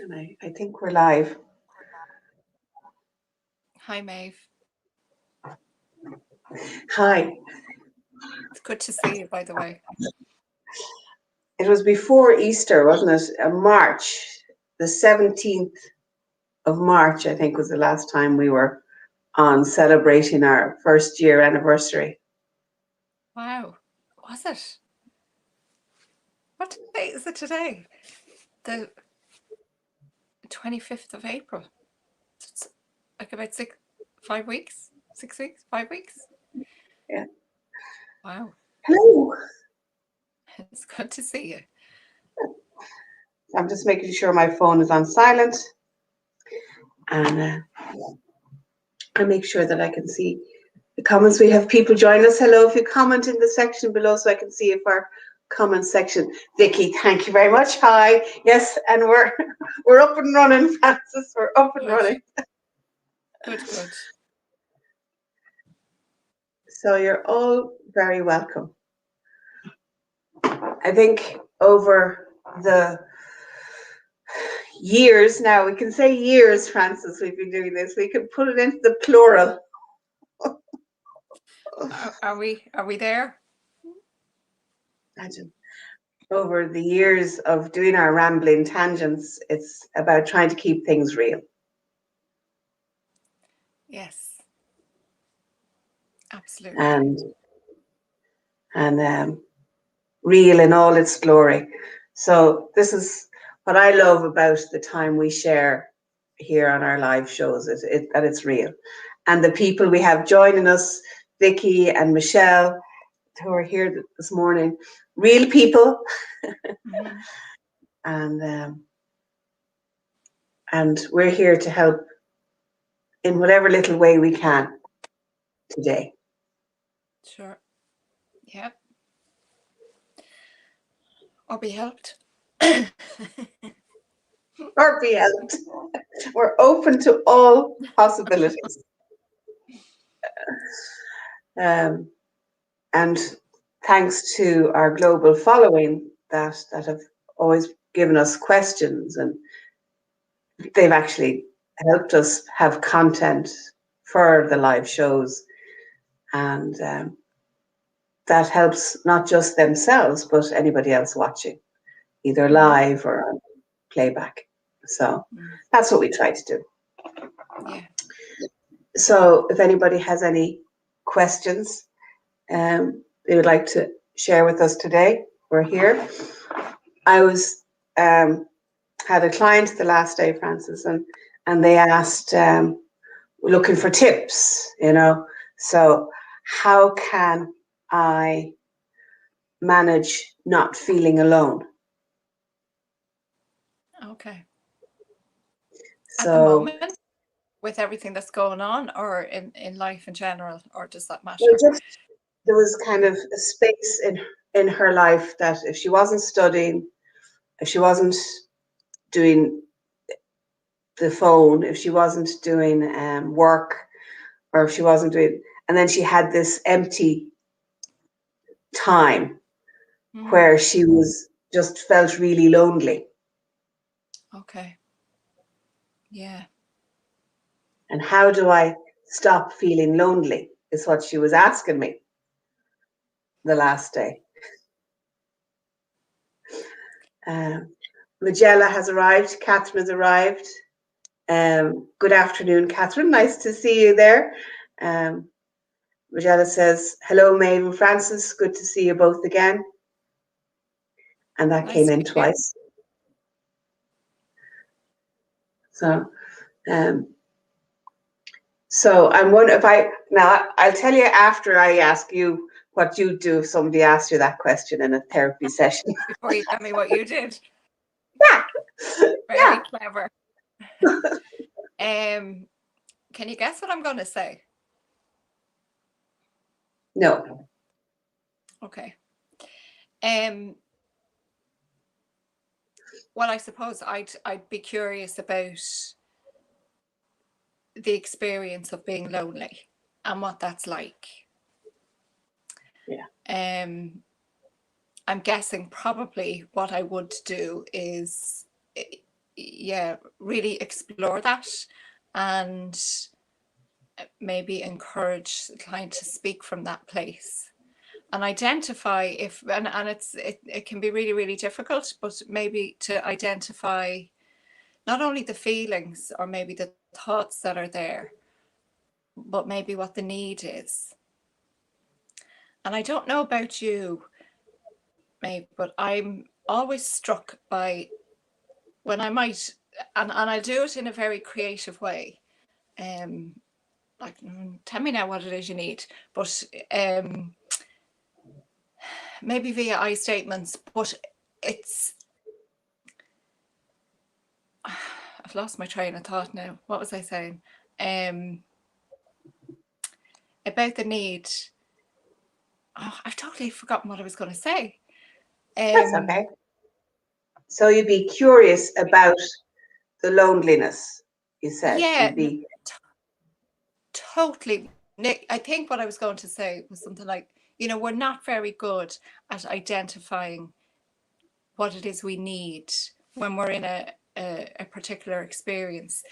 And I think we're live. Hi, Maeve. Hi. It's good to see you, by the way. It was before Easter, wasn't it? March, the 17th of March, I think, was the last time we were on celebrating our first year anniversary. Wow. Was it? What day is it today? The 25th of April. It's like about 5 weeks? 6 weeks? 5 weeks? Yeah. Wow. Hello. It's good to see you. I'm just making sure my phone is on silent. And I make sure that I can see the comments. We have people join us. Hello, if you comment in the section below so I can see if our comment section. Vicky, thank you very much. Hi. Yes, and we're up and running, Francis. We're up and running. Good. So you're all very welcome. I think over the years now, we can say years, Francis, we've been doing this. We can put it into the plural. Are we there? Imagine. Over the years of doing our rambling tangents, it's about trying to keep things real. Yes. Absolutely. And real in all its glory. So this is what I love about the time we share here on our live shows, that it's real. And the people we have joining us, Vicky and Michelle, who are here this morning, real people. Mm-hmm. And we're here to help in whatever little way we can today. Sure. Yep. Or be helped. Or be helped. We're open to all possibilities. And thanks to our global following that have always given us questions, and they've actually helped us have content for the live shows. And that helps not just themselves, but anybody else watching, either live or on playback. So that's what we try to do. Yeah. So if anybody has any questions they would like to share with us today, we're here. I was had a client the last day, Francis, and they asked, looking for tips, so how can I manage not feeling alone? Okay. So, at the moment, with everything that's going on, or in life in general, or does that matter? Well, just there was kind of a space in her life that if she wasn't studying, if she wasn't doing the phone, if she wasn't doing work, or if she wasn't doing, and then she had this empty time where she was just felt really lonely. Okay. Yeah. And how do I stop feeling lonely is what she was asking me the last day. Magella has arrived. Catherine has arrived. Good afternoon, Catherine. Nice to see you there. Magella says, hello, Maeve and Francis. Good to see you both again. And that came in twice. So I'm wondering I'll tell you after I ask you what you do if somebody asks you that question in a therapy session. Before you tell me what you did. Yeah. Very clever. Can you guess what I'm going to say? No. Okay. Well, I suppose I'd be curious about the experience of being lonely and what that's like. Yeah. I'm guessing probably what I would do is, yeah, really explore that and maybe encourage the client to speak from that place and identify if, and it can be really, really difficult, but maybe to identify not only the feelings or maybe the thoughts that are there, but maybe what the need is. And I don't know about you, Maeve, but I'm always struck by when I might, and I do it in a very creative way. Like, tell me now what it is you need, but maybe via I statements, but it's, I've lost my train of thought now. What was I saying? About the need. Oh, I've totally forgotten what I was going to say. That's okay. So you'd be curious about the loneliness, you said. Yeah, You'd be totally. Nick, I think what I was going to say was something like, we're not very good at identifying what it is we need when we're in a particular experience.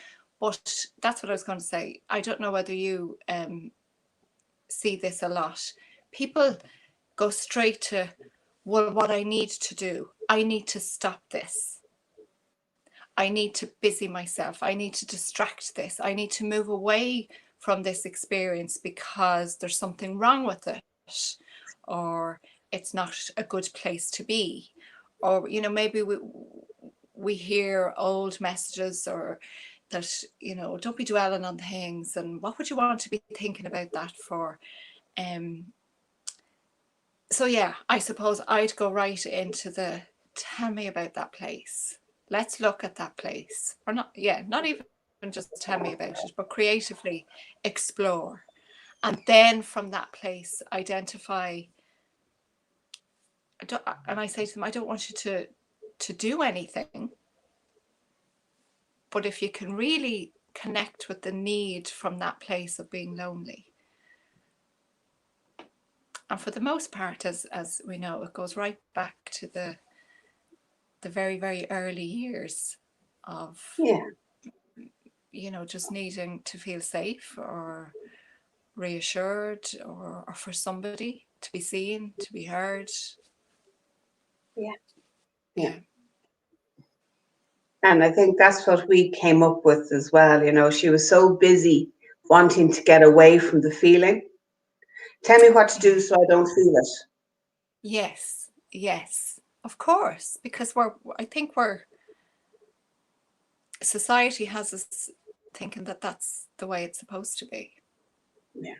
But that's what I was going to say. I don't know whether you see this a lot. People go straight to, well, what I need to do, I need to stop this. I need to busy myself. I need to distract this. I need to move away from this experience because there's something wrong with it, or it's not a good place to be. Or, maybe we hear old messages or that, don't be dwelling on things. And what would you want to be thinking about that for? So yeah, I suppose I'd go right into the, tell me about that place. Let's look at that place. Or not even just tell me about it, but creatively explore. And then from that place, identify. And I say to them, I don't want you to do anything. But if you can really connect with the need from that place of being lonely. And for the most part, as we know, it goes right back to the very, very early years of, just needing to feel safe or reassured or for somebody to be seen, to be heard. Yeah. And I think that's what we came up with as well. She was so busy wanting to get away from the feeling. Tell me what to do so I don't feel it. Yes, of course, because I think society has us thinking that that's the way it's supposed to be. Yeah.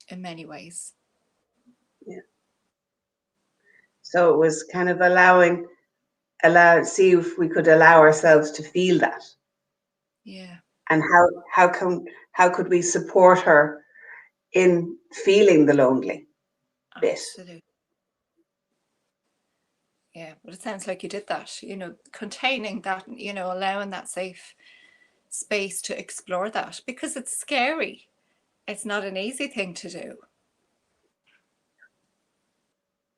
In many ways. Yeah. So it was kind of see if we could allow ourselves to feel that. Yeah. And how could we support her in feeling the lonely bit? Absolutely. Yeah, but it sounds like you did that, containing that, allowing that safe space to explore that, because it's scary. It's not an easy thing to do.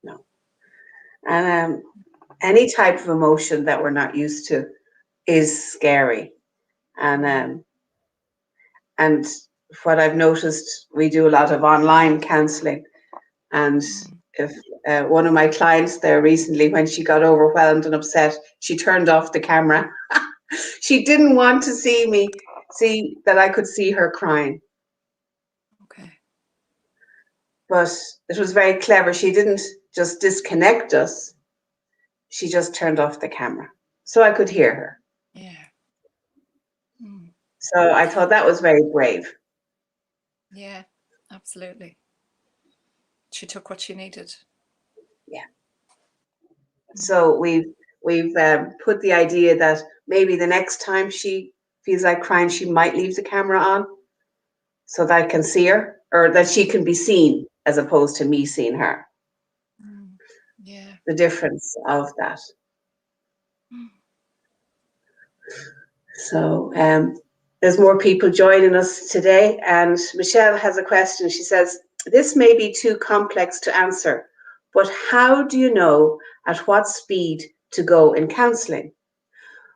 No. And any type of emotion that we're not used to is scary. And what I've noticed, we do a lot of online counseling. And if one of my clients there recently, when she got overwhelmed and upset, she turned off the camera. She didn't want to see that I could see her crying. Okay. But it was very clever. She didn't just disconnect us. She just turned off the camera so I could hear her. Yeah. So I thought that was very brave. Yeah, absolutely. She took what she needed. Yeah. So we've put the idea that maybe the next time she feels like crying, she might leave the camera on so that I can see her, or that she can be seen as opposed to me seeing her. Yeah. The difference of that. So there's more people joining us today, and Michelle has a question. She says, this may be too complex to answer, but how do you know at what speed to go in counselling?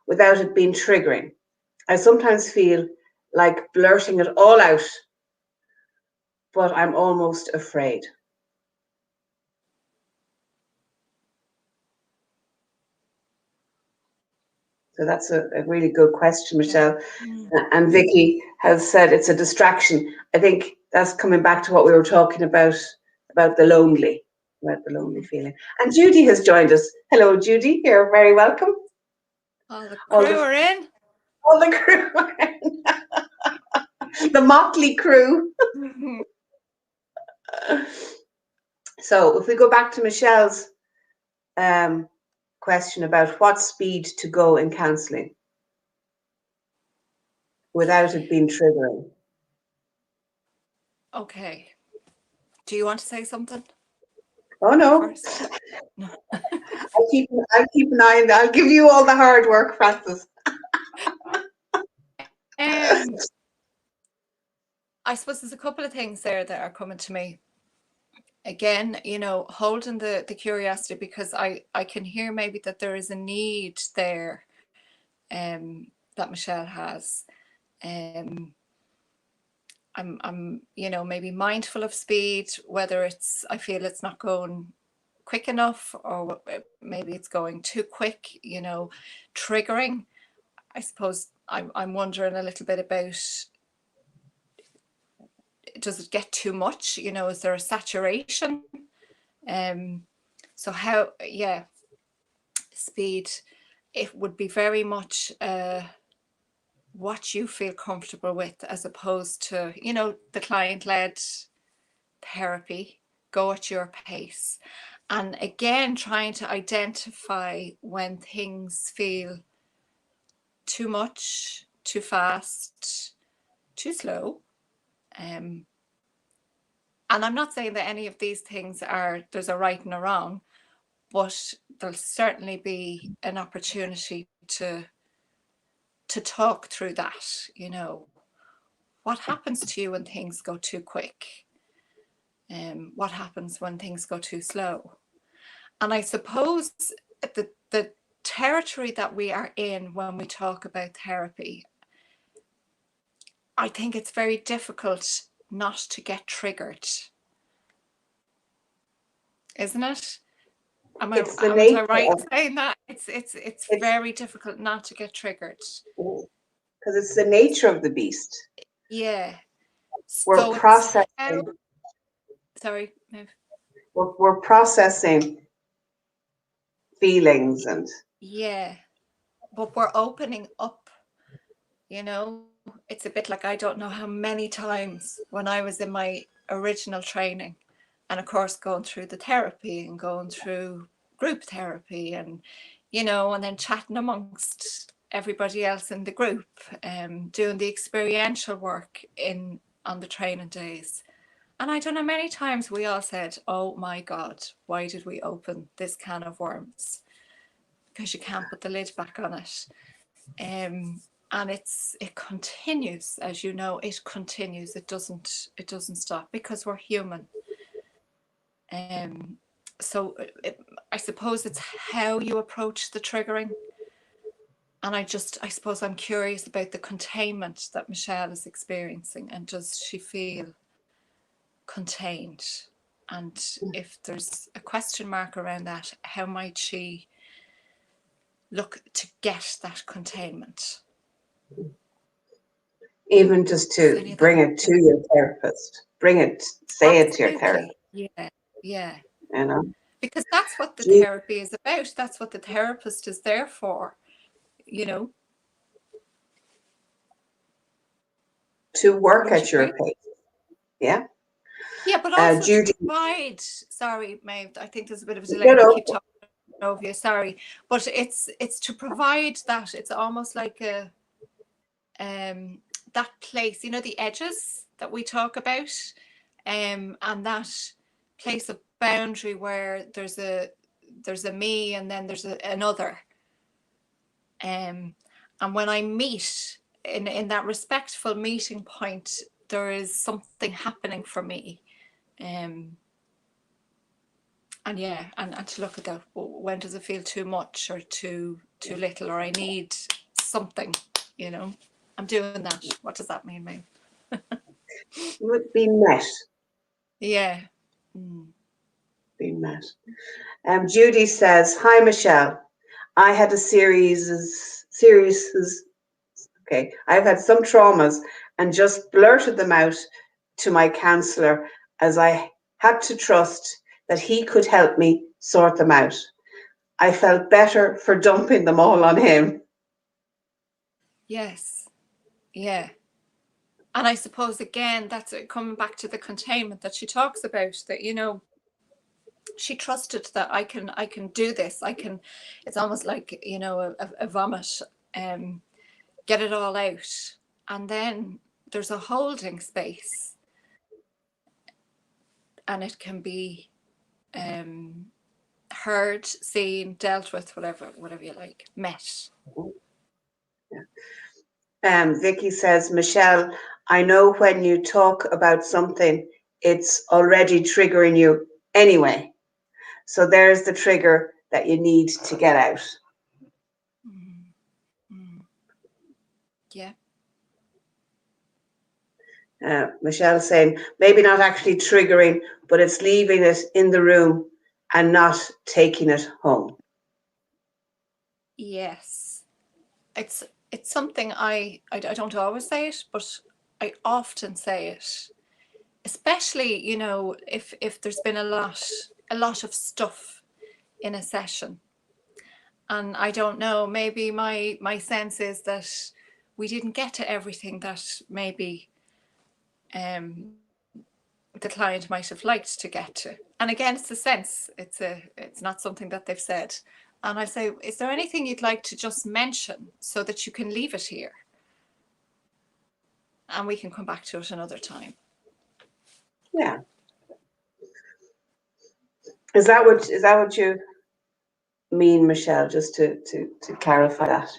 without it being triggering. I sometimes feel like blurting it all out, but I'm almost afraid. So that's a really good question, Michelle. And Vicky has said it's a distraction. I think that's coming back to what we were talking about the lonely feeling. And Judy has joined us. Hello, Judy. You're very welcome. All the crew are in. All the crew are in. The motley crew. So if we go back to Michelle's question about what speed to go in counselling without it being triggering. Okay. Do you want to say something? Oh no. First? No. I'll keep an eye on that. I'll give you all the hard work, Francis. I suppose there's a couple of things there that are coming to me. Again, you know, holding the curiosity, because I can hear maybe that there is a need there that Michelle has. I'm you know, maybe mindful of speed, whether it's I feel it's not going quick enough, or maybe it's going too quick, you know, triggering. I suppose I'm wondering a little bit about, does it get too much? You know, is there a saturation? So how, yeah, speed, it would be very much what you feel comfortable with, as opposed to, you know, the client-led therapy, go at your pace. And again, trying to identify when things feel too much, too fast, too slow. And I'm not saying that any of these things there's a right and a wrong, but there'll certainly be an opportunity to talk through that. You know, what happens to you when things go too quick? What happens when things go too slow? And I suppose the territory that we are in when we talk about therapy, I think it's very difficult not to get triggered, isn't it? Am I right saying that? It's very difficult not to get triggered. Because it's the nature of the beast. Yeah. We're processing. Sorry, Maeve. We're processing feelings and. Yeah, but we're opening up. You know, it's a bit like, I don't know how many times when I was in my original training, and of course going through the therapy and going through group therapy, and you know, and then chatting amongst everybody else in the group, doing the experiential work on the training days. And I don't know, many times we all said, oh my God, why did we open this can of worms? Because you can't put the lid back on it. And it continues, as you know, it continues. It doesn't stop, because we're human. So I suppose it's how you approach the triggering. And I suppose I'm curious about the containment that Michelle is experiencing, and does she feel contained? And if there's a question mark around that, how might she look to get that containment? Even just to bring it to your therapist, say it to your therapist. Yeah. You know, because that's what the therapy is about. That's what the therapist is there for, you know. To work at your pace. Yeah. Yeah, but also Judy, to provide. Sorry, Maeve, I think there's a bit of a delay. I keep talking over you. Sorry, but it's to provide that. It's almost like a that place, you know, the edges that we talk about, and that place of boundary where there's a me and then there's another. And when I meet in that respectful meeting point, there is something happening for me. And yeah, and to look at that, when does it feel too much or too little, or I need something, you know. I'm doing that. What does that mean, Maeve? Being met. Yeah. Being met. Judy says, "Hi, Michelle. I had a okay, I've had some traumas and just blurted them out to my counselor as I had to trust that he could help me sort them out. I felt better for dumping them all on him." Yes. Yeah. And I suppose, again, that's coming back to the containment that she talks about, that, you know, she trusted that I can do this. It's almost like, you know, a vomit, get it all out. And then there's a holding space, and it can be heard, seen, dealt with, whatever you like, met. Vicky says, "Michelle, I know when you talk about something, it's already triggering you anyway. So there's the trigger that you need to get out." Yeah. Michelle saying, maybe not actually triggering, but it's leaving it in the room and not taking it home. Yes. It's something I don't always say it, but I often say it, especially, you know, if there's been a lot of stuff in a session, and I don't know, maybe my sense is that we didn't get to everything that maybe the client might have liked to get to. And again, it's a sense, it's not something that they've said. And I say, is there anything you'd like to just mention so that you can leave it here and we can come back to it another time? Yeah. Is that what you mean, Michelle? Just to clarify that.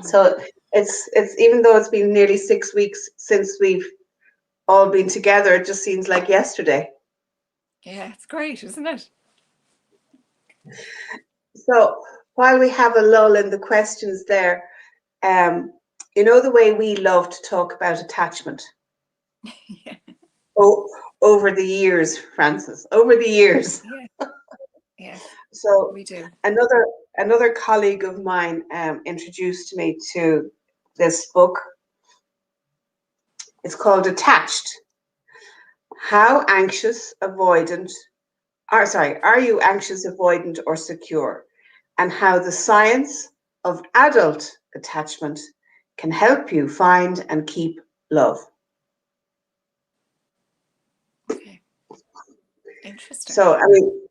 So it's even though it's been nearly 6 weeks since we've all been together, it just seems like yesterday. Yeah, it's great, isn't it? So while we have a lull in the questions there, you know the way we love to talk about attachment. Yeah. Oh, over the years, Francis, over the years. Yeah. Yes, So we do. another colleague of mine introduced me to this book. It's called Attached. How anxious, avoidant, are you anxious, avoidant, or secure? And how the science of adult attachment can help you find and keep love. Okay. Interesting. So, I mean,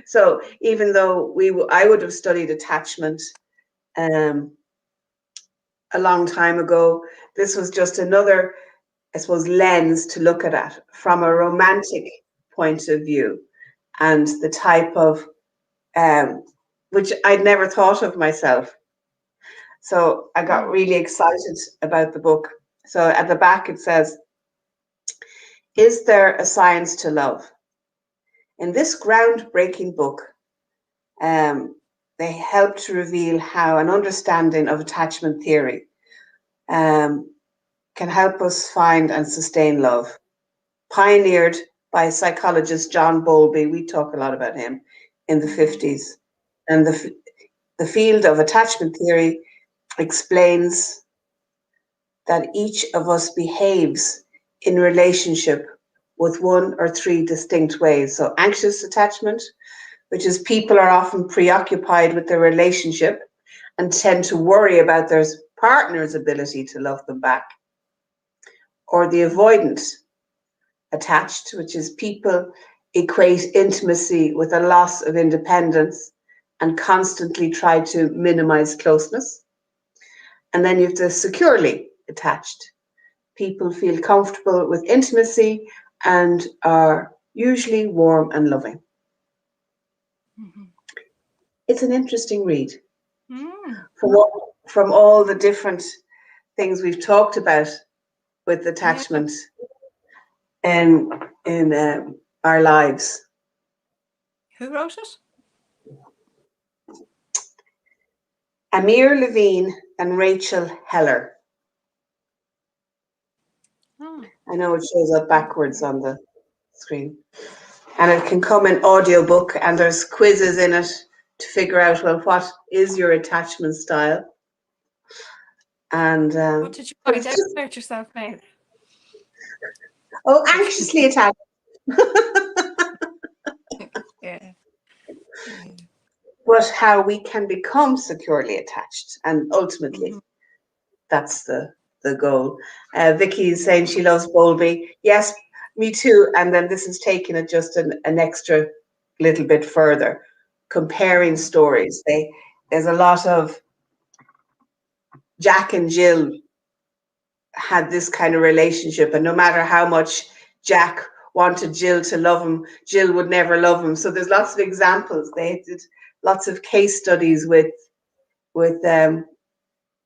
so even though I would have studied attachment a long time ago, this was just another, I suppose, lens to look at it from a romantic point of view, and the type of which I'd never thought of myself. So I got really excited about the book. So at the back it says, "Is there a science to love?" In this groundbreaking book, they help to reveal how an understanding of attachment theory can help us find and sustain love. Pioneered by psychologist John Bowlby, we talk a lot about him, in the 50s. And the field of attachment theory explains that each of us behaves in relationship with one or three distinct ways. So anxious attachment, which is people are often preoccupied with their relationship and tend to worry about their partner's ability to love them back. Or the avoidant attached, which is people equate intimacy with a loss of independence and constantly try to minimize closeness. And then you have the securely attached. People feel comfortable with intimacy and are usually warm and loving. It's an interesting read. From all the different things we've talked about with attachment in our lives. Who wrote it? Amir Levine and Rachel Heller. Oh, I know it shows up backwards on the screen. And it can come in audiobook, and there's quizzes in it to figure out, well, what is your attachment style? And what did you find out about yourself, Maeve? oh, anxiously attached. Yeah. But how we can become securely attached, and ultimately that's the goal. Vicky is saying she loves Bowlby. Yes, me too. And then this is taking it just an extra little bit further, comparing stories. There's a lot of Jack and Jill had this kind of relationship, and no matter how much Jack wanted Jill to love him, Jill would never love him. So there's lots of examples. They did lots of case studies with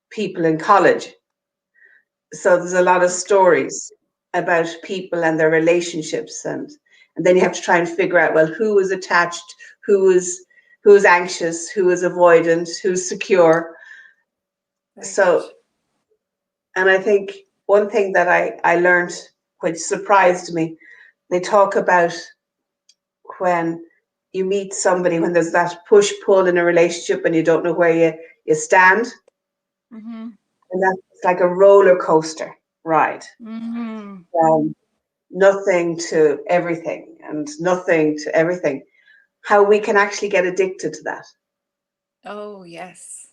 people in college. So there's a lot of stories about people and their relationships, and then you have to try and figure out, well, who is attached, who is anxious, who is avoidant, who's secure. Very So good. and I think one thing that I learned, which surprised me, they talk about when you meet somebody, when there's that push pull in a relationship and you don't know where you stand, and that's like a roller coaster ride. Nothing to everything and nothing to everything. How we can actually get addicted to that. Oh, yes.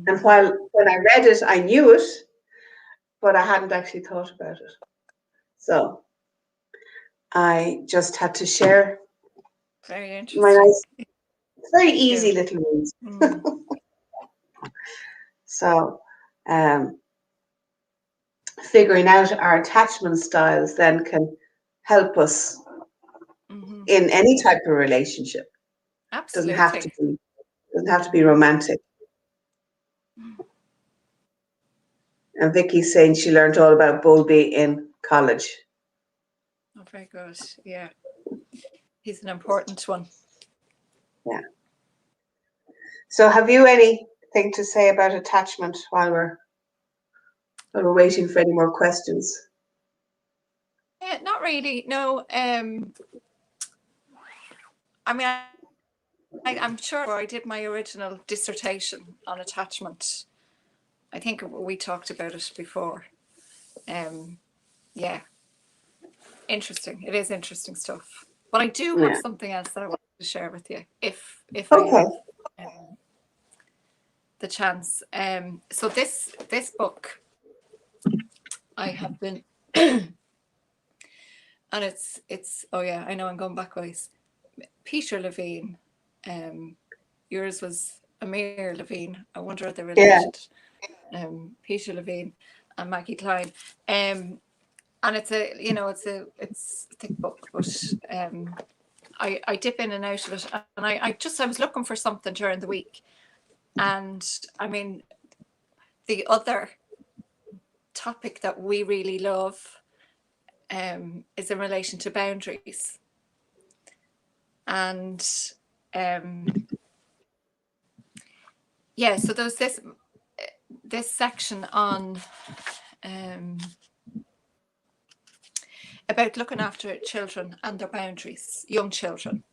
And when I read it, I knew it, but I hadn't actually thought about it. So I just had to share Very my interesting. nice, very Thank easy you. little ones. So figuring out our attachment styles then can help us in any type of relationship. Absolutely. Doesn't have to be romantic. And Vicky's saying she learned all about Bowlby in college. Oh, very good. Yeah. He's an important one. Yeah. So have you anything to say about attachment while we're waiting for any more questions? Not really. No. I mean, I'm sure I did my original dissertation on attachment. I think we talked about it before. Yeah. Interesting. It is interesting stuff. But I do have something else that I want to share with you, if I have the chance. So this book I have been, and it's oh yeah, I know I'm going backwards. Peter Levine, yours was Amir Levine. I wonder if they're related. Peter Levine and Maggie Klein. And it's a thick book, but I dip in and out of it, and I was looking for something during the week, and I mean, the other topic that we really love is in relation to boundaries, and yeah, so there's this section on about looking after children and their boundaries, young children,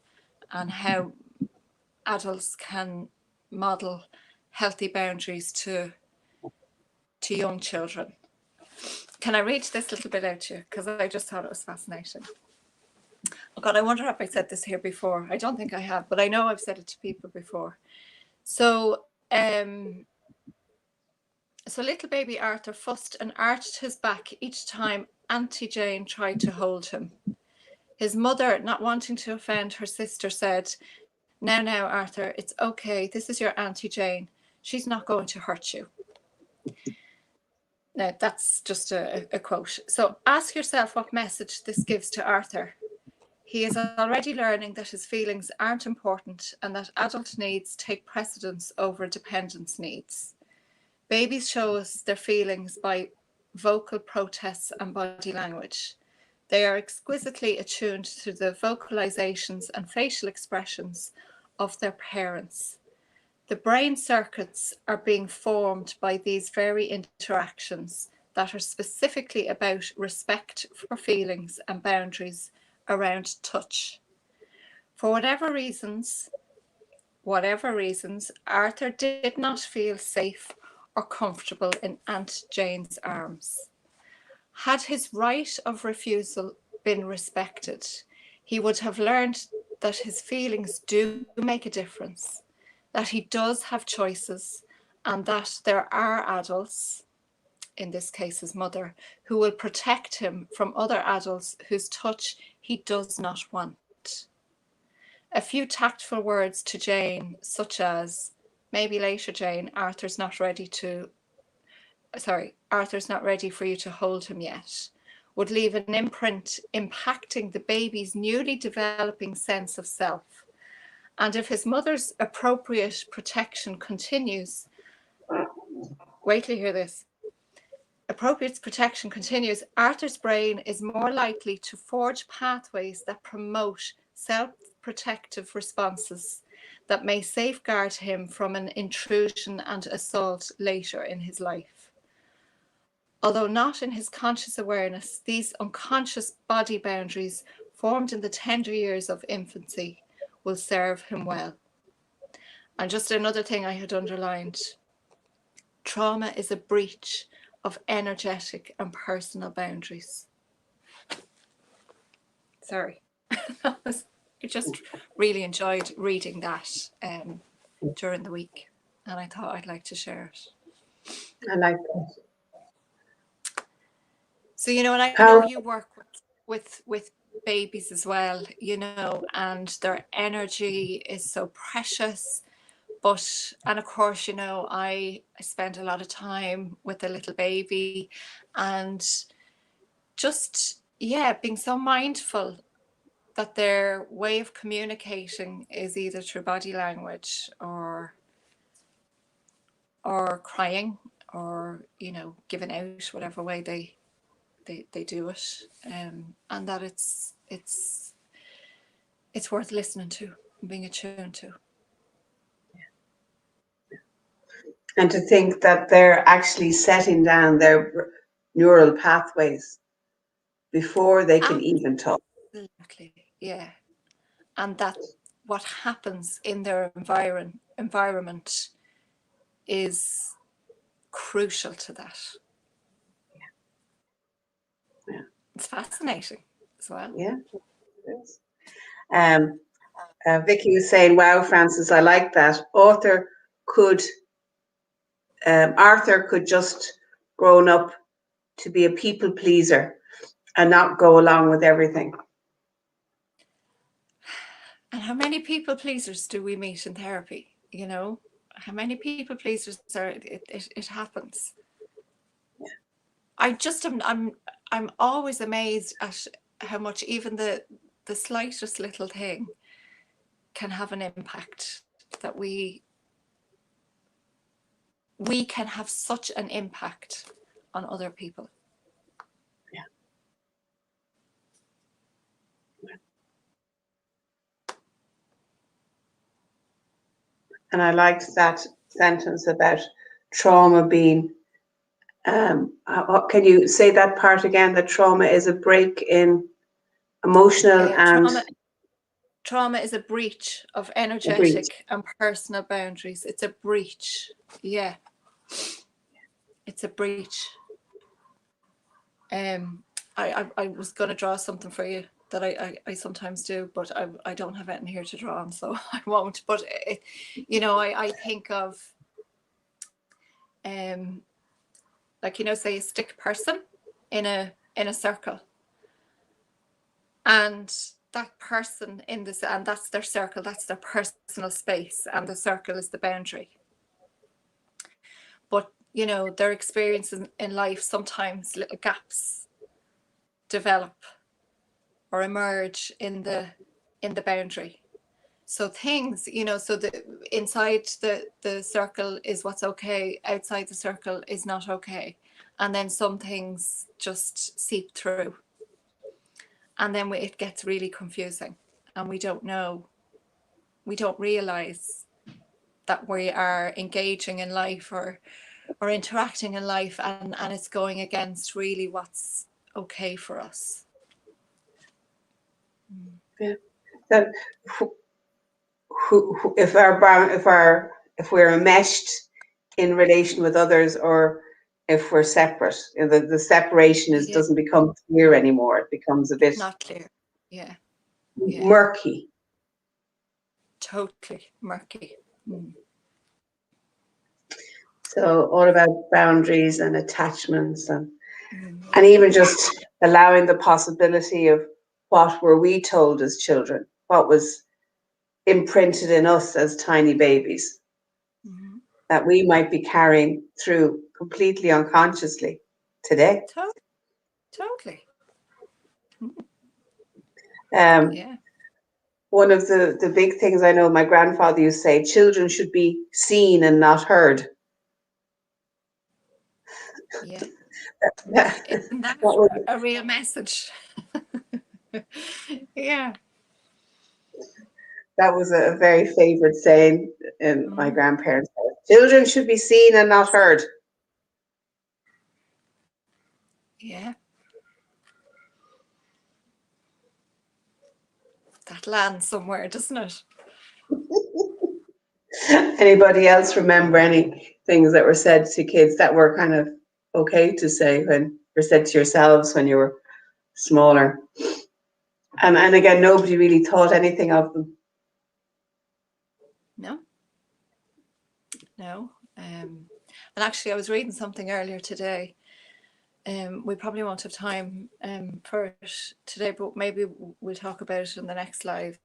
and how adults can model healthy boundaries to young children. Can I read this little bit out to you? Because I just thought it was fascinating. Oh God, I wonder if I said this here before. I don't think I have, but I know I've said it to people before. So, little baby Arthur fussed and arched his back each time Auntie Jane tried to hold him. His mother, not wanting to offend her sister, said, Now, Arthur, it's okay. This is your Auntie Jane. She's not going to hurt you." Now, that's just a quote. So ask yourself what message this gives to Arthur. He is already learning that his feelings aren't important and that adult needs take precedence over dependence needs. Babies show us their feelings by vocal protests and body language. They are exquisitely attuned to the vocalizations and facial expressions of their parents. The brain circuits are being formed by these very interactions that are specifically about respect for feelings and boundaries around touch. For whatever reasons, Arthur did not feel safe or comfortable in Aunt Jane's arms. Had his right of refusal been respected, he would have learned that his feelings do make a difference, that he does have choices, and that there are adults, in this case his mother, who will protect him from other adults whose touch he does not want. A few tactful words to Jane, such as, maybe later, Jane, Arthur's not ready for you to hold him yet, would leave an imprint impacting the baby's newly developing sense of self. And if his mother's appropriate protection continues, wait till you hear this, appropriate protection continues, Arthur's brain is more likely to forge pathways that promote self-protective responses that may safeguard him from an intrusion and assault later in his life. Although not in his conscious awareness, these unconscious body boundaries formed in the tender years of infancy will serve him well. And just another thing I had underlined, trauma is a breach of energetic and personal boundaries. Sorry. I just really enjoyed reading that during the week, and I thought I'd like to share it. I like that. So, and I know you work with babies as well, and their energy is so precious. And of course, I spend a lot of time with a little baby, and just, being so mindful that their way of communicating is either through body language or crying or, giving out, whatever way they do it, and that it's worth listening to and being attuned to. And to think that they're actually setting down their neural pathways before they can even talk. Exactly, yeah. And that what happens in their environment is crucial to that. Yeah. It's fascinating as well. Yeah, it is. Vicky was saying, wow, Francis, I like that. Arthur could just grown up to be a people pleaser and not go along with everything. And how many people pleasers do we meet in therapy? How many people pleasers it happens. Yeah. I'm always amazed at how much even the slightest little thing can have an impact, that we can have such an impact on other people. Yeah. And I liked that sentence about trauma being, can you say that part again? That trauma is a break in emotional and... Trauma is a breach of energetic and personal boundaries. It's a breach. Yeah. It's a breach. I was going to draw something for you that I sometimes do, but I don't have anything here to draw on, so I won't. But I think of say a stick person in a circle, and that person and that's their circle, that's their personal space, and the circle is the boundary. But their experiences in life, sometimes little gaps develop or emerge in the boundary. So things, so the inside the circle is what's okay, outside the circle is not okay, and then some things just seep through, and then it gets really confusing, and we don't realize that we are engaging in life or interacting in life, and it's going against really what's okay for us. Yeah. So if we're enmeshed in relation with others, or if we're separate, the separation doesn't become clear anymore. It becomes a bit not clear. Yeah. Murky. Totally murky. So all about boundaries and attachments, and even just allowing the possibility of what were we told as children, what was imprinted in us as tiny babies, that we might be carrying through completely unconsciously today. Totally. One of the big things I know my grandfather used to say, children should be seen and not heard. Yeah. Isn't that a real message? Yeah. That was a very favorite saying in my grandparents' house. Children should be seen and not heard. Yeah. That lands somewhere, doesn't it? Anybody else remember any things that were said to kids that were kind of okay to say when were said to yourselves when you were smaller? And again, nobody really thought anything of them. No. And actually, I was reading something earlier today. We probably won't have time for it today, but maybe we'll talk about it in the next live.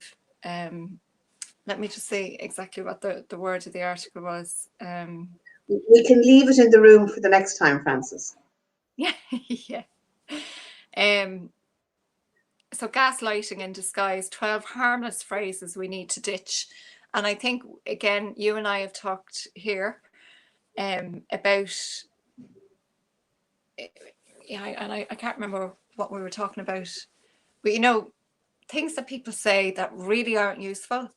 Let me just say exactly what the word of the article was. We can leave it in the room for the next time, Francis. Yeah, yeah. So gaslighting in disguise, 12 harmless phrases we need to ditch. And I think, again, you and I have talked here about, and I can't remember what we were talking about, but things that people say that really aren't useful.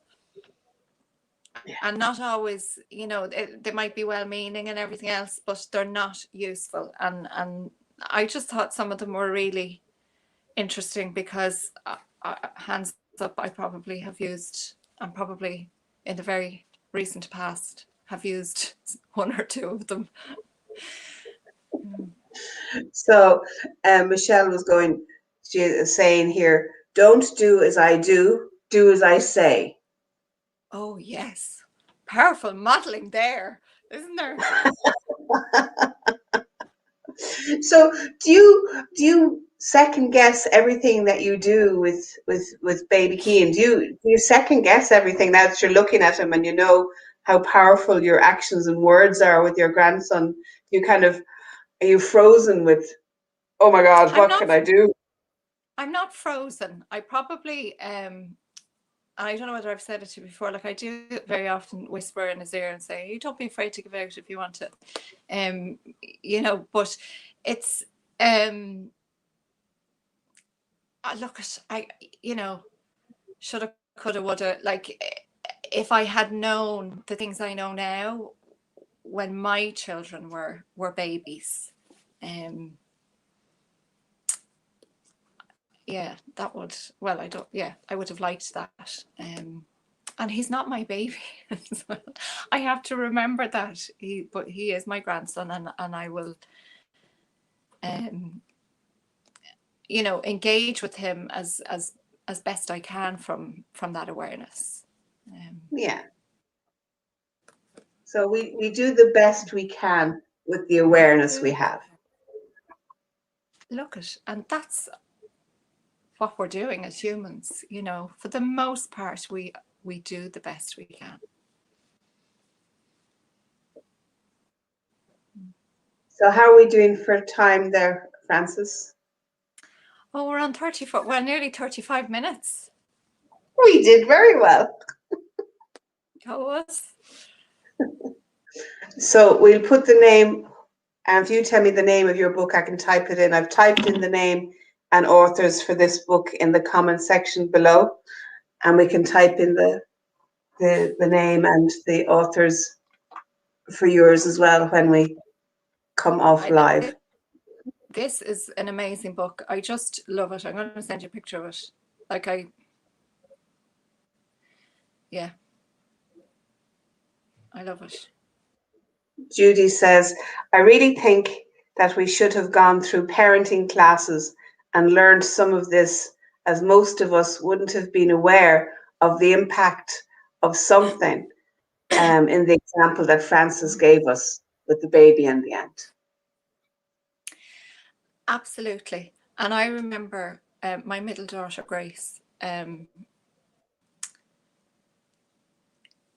Yeah. And not always, they might be well-meaning and everything else, but they're not useful. And I just thought some of them were really interesting because, hands up, I probably have used, and probably in the very recent past have used one or two of them. So Michelle was saying here, don't do as I do as I say. Oh yes, powerful modeling there, isn't there? So do you second guess everything that you do with baby Keane? Do you second guess everything now that you're looking at him and you know how powerful your actions and words are with your grandson? Are you frozen with, oh my God, what can I do? I'm not frozen. I probably I don't know whether I've said it to you before, like I do very often whisper in his ear and say, you don't be afraid to give out if you want to. But it's look at, shoulda, coulda, woulda, like if I had known the things I know now when my children were babies, I would have liked that. And he's not my baby. I have to remember that. But he is my grandson, and I will engage with him as best I can from that awareness. Yeah. So we do the best we can with the awareness we have. Look at, and that's what we're doing as humans. For the most part, we do the best we can. So how are we doing for time there, Francis? Oh, we're on 34. Well, nearly 35 minutes. We did very well. Go us. So we'll put the name, and if you tell me the name of your book, I can type it in. I've typed in the name and authors for this book in the comment section below, and we can type in the the name and the authors for yours as well when we come off live. This is an amazing book. I just love it. I'm going to send you a picture of it. Like yeah, I love it. Judy says, I really think that we should have gone through parenting classes and learned some of this, as most of us wouldn't have been aware of the impact of something in the example that Francis gave us with the baby and the aunt. Absolutely. And I remember my middle daughter, Grace,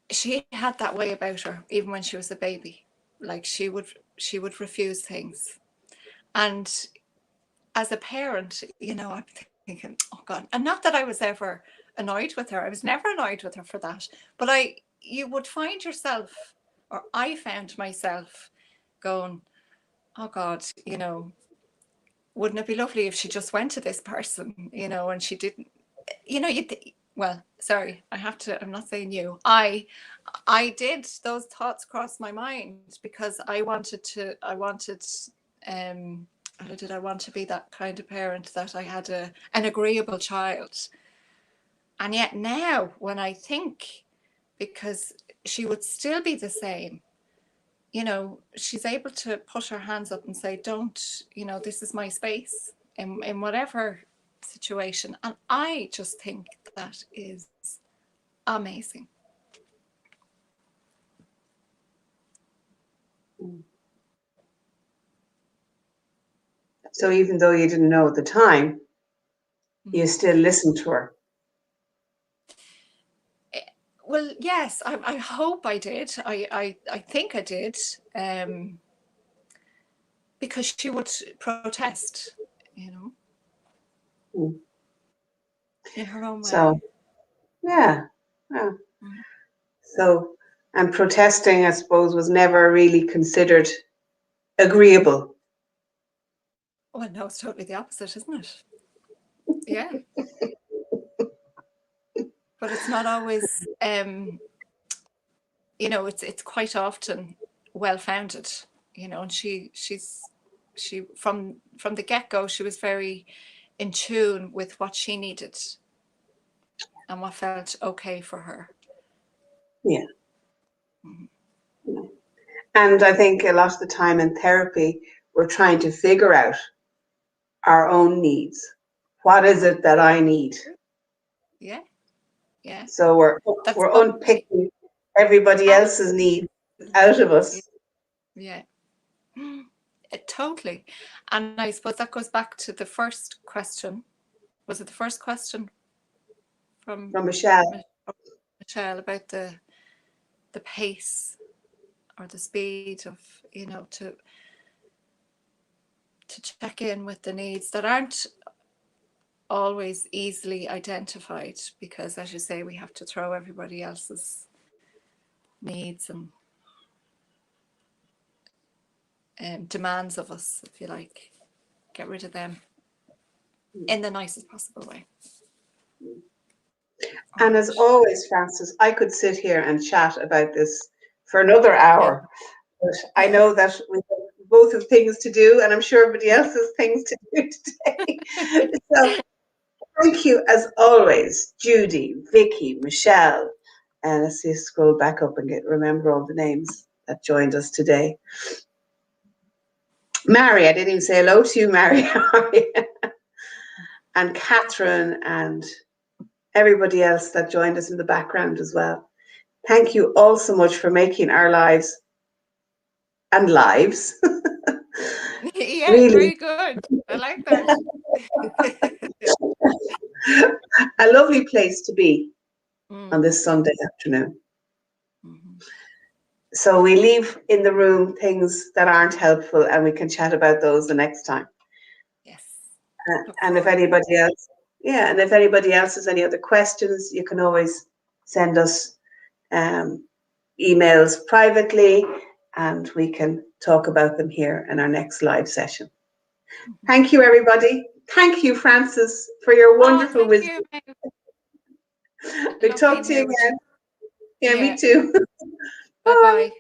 she had that way about her, even when she was a baby. Like she would refuse things. And as a parent, you know, I'm thinking, oh God, and not that I was ever annoyed with her. I was never annoyed with her for that. But you would find yourself, or I found myself going, oh God, you know, wouldn't it be lovely if she just went to this person, you know, and she didn't, you know, well, sorry, I'm not saying you, I did, those thoughts cross my mind because I wanted, I want to be that kind of parent, that I had an agreeable child. And yet now when I think, because she would still be the same, you know, she's able to put her hands up and say, don't, you know, this is my space in whatever situation. And I just think that is amazing. So even though you didn't know at the time, you still listened to her. Well, yes, I hope I did. I think I did. Because she would protest, you know, in her own way. So, yeah. So, and protesting, I suppose, was never really considered agreeable. Well, no, it's totally the opposite, isn't it? Yeah. But it's not always, you know, it's quite often well-founded, you know, and she from the get-go, she was very in tune with what she needed and what felt okay for her. Yeah. And I think a lot of the time in therapy, we're trying to figure out our own needs. What is it that I need? Yeah. Yeah. So we're unpicking everybody else's needs out of us. Yeah. Totally. And I suppose that goes back to the first question. Was it the first question from Michelle? Michelle, about the pace or the speed of, you know, to check in with the needs that aren't always easily identified, because, as you say, we have to throw everybody else's needs and demands of us, if you like, get rid of them in the nicest possible way. And as always, Francis, I could sit here and chat about this for another hour, but I know that we both have things to do, and I'm sure everybody else has things to do today. So thank you, as always, Judy, Vicky, Michelle, and let's see, scroll back up and remember all the names that joined us today. Mary, I didn't even say hello to you, Mary. And Catherine and everybody else that joined us in the background as well. Thank you all so much for making our lives and lives. Yeah, really, very good. I like that. A lovely place to be on this Sunday afternoon. So we leave in the room things that aren't helpful, and we can chat about those the next time. Yes. And if anybody else, and if anybody else has any other questions, you can always send us emails privately, and we can talk about them here in our next live session. Thank you, everybody. Thank you, Francis, for your wonderful wisdom. We'll talk to you again. Yeah, Yeah. me too. Bye Bye. bye.